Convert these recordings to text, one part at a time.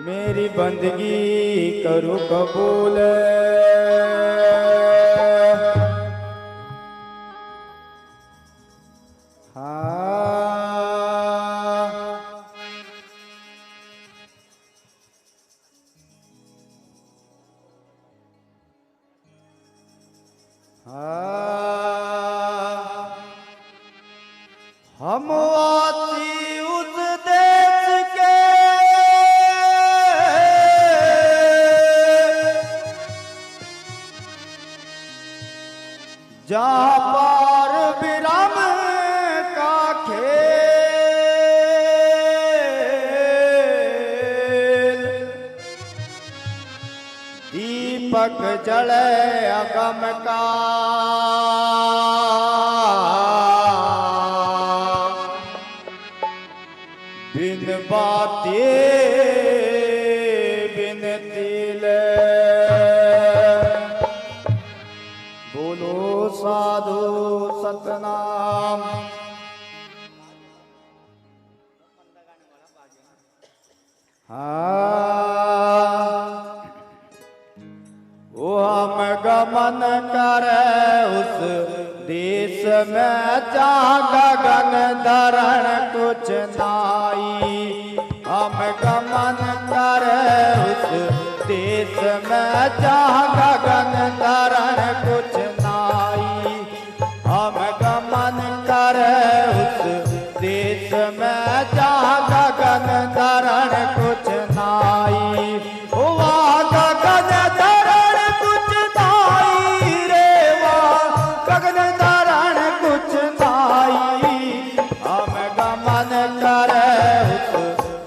मेरी बंदगी करो कबूल। हम आती उस देश के जहाँ पार विराम का खेल, दीपक जले अगम का बिन बाते बिन तिले। बोलो साधु सतनाम। वो हम गमन करे उस देश में जहाँ गगन धरण कुछ नाई। हम गमन करे उस देश में जहाँ गगन धरण कुछ नाई। हम गमन करे उस देश में जहाँ गगन धरण कुछ नाई। वहाँ गगन धरण कुछ नाई रे, वहाँ गगन धरण कुछ नाई। हम गमन करे उस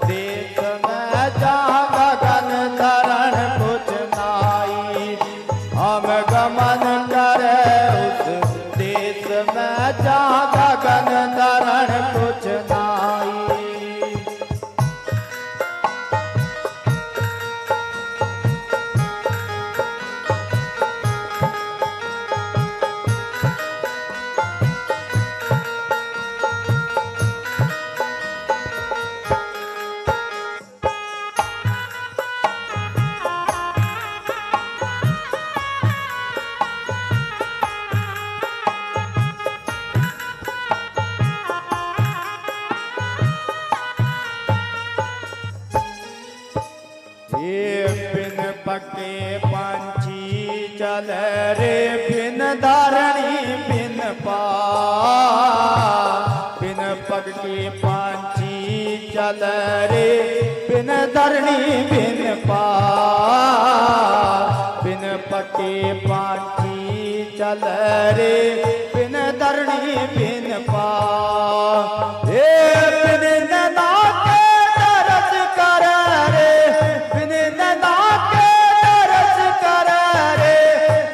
देश में जहाँ गगन धरण कुछ नाई। हम गमन करे उस देश में जहाँ गगन धरण कुछ नाई। बिन पके पंछी चल रे, बिन धरणी बिन पा। बिन पके पंछी चल रे, बिन धरणी बिन पा। बिन पके पंछी चल रे, बिन धरणी बिन पा। बिन नदा के तरस कर रे, बिन नदा के तरस कर रे,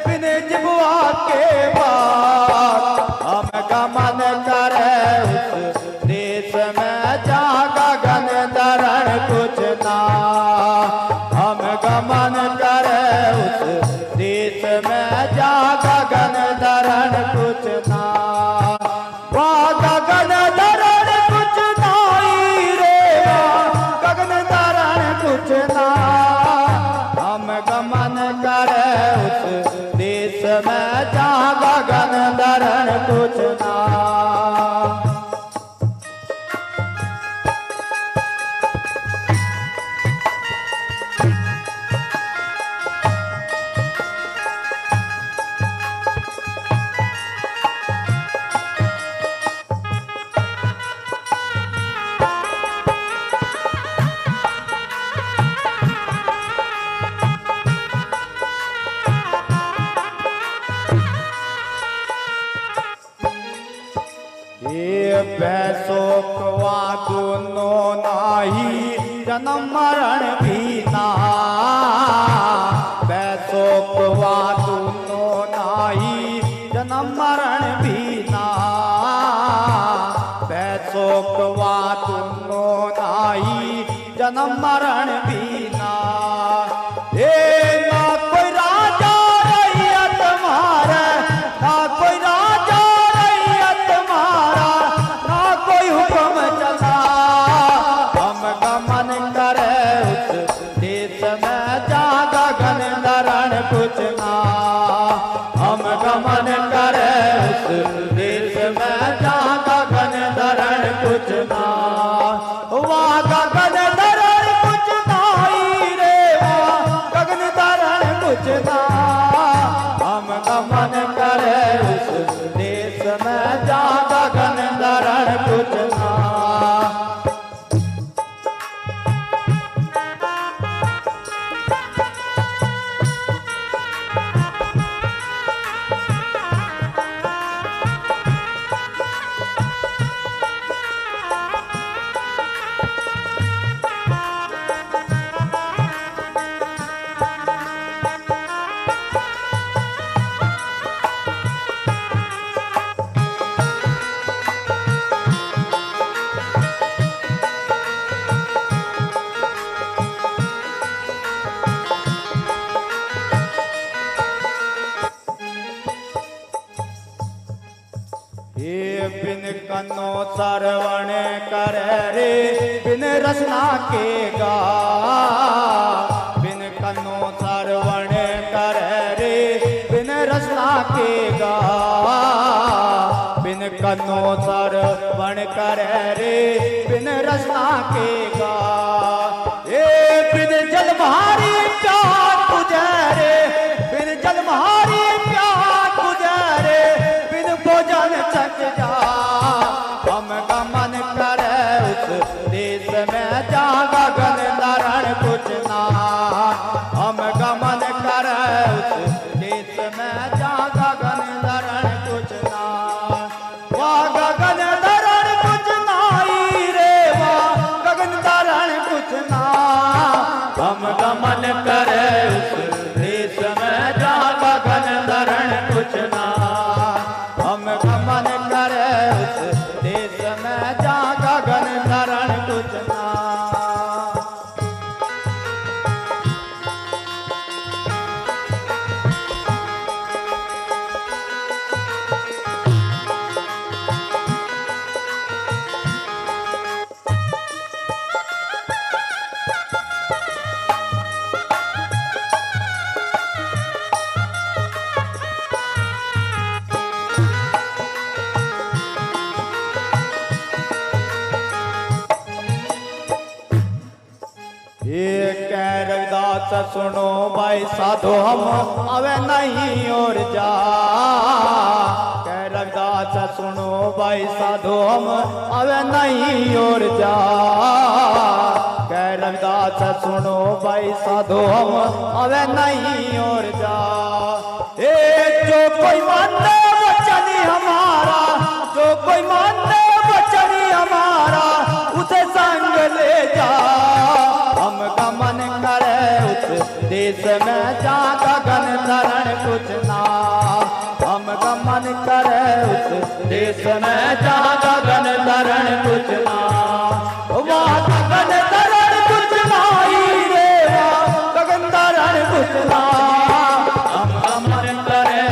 बिन जिबुआ के बात। हम गमन करे उस देश में जहाँ गगन धरण कुछ ना। हम गमन करे उस देश में जहाँ गगन धरण कुछ ना। वहाँ गगन धरण कुछ नाई रे, वहाँ गगन धरण कुछ ना। हम गमन करे उस देश में जहाँ गगन धरण कुछ ना। पैसोकवा दोनों नाही, जन्म मरण भी ना। पैसोकवा दोनों नाही, जन्म मरण भी ना। पैसोकवा दोनों नाही, जन्म मरण भी ना। ना कोई राजा रैयत मारे, ना कोई राजा रैयत मारा, ना कोई हुक्म कुछ ना। वहाँ गगन धरण कुछ नाई रे, वहाँ गगन धरण कुछ ना। हम गमन करे उस देश में जहाँ गगन धरण कुछ ना। बिन कनो सरवण कर रे, बिन रसना के गा। बिन कनो सरवण कर रे, बिन रसना के गा। बिन कनो सरवण कर रे, बिन रसना के गा। बिन जल भारी प्यार गुजरे, बिन जल भारी प्यार गुजरे, बिन भोजन चक जा। हम गमन करे उस देश में जहाँ गगन धरण कुछ ना। हम गमन करे उस देश में जहाँ गगन धरण कुछ ना। वहाँ गगन धरण कुछ नाई रे, वहाँ गगन धरण कुछ ना। हम गमन करे उस देश में जहाँ गगन धरण कुछ ना। हम गमन करे उस देश में जहाँ गगन धरण कुछ ना। रविदास सुनो भाई साधो हम अवे नहीं और जा। रविदास सुनो भाई साधो हम अवे नहीं और जा। रविदास सुनो भाई साधो हम अवे नहीं और जा। जो कोई माने वचन हमारा, जो कोई माने वचन हमारा, उसे संग ले जा। हम गमन करे उस देश में जहाँ गगन धरण कुछ ना। हम गमन करे उस देश में जहाँ गगन धरण कुछ ना। वहाँ गगन धरण कुछ नाई रे, वहाँ गगन धरण कुछ ना। हम गमन करे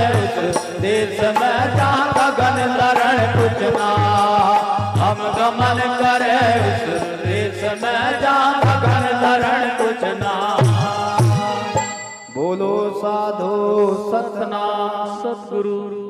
उस देश में जहाँ गगन धरण कुछ ना। हम गमन करे उस देश में जहाँ गगन धरण कुछ ना। बोलो साधु सतना सतगुरु।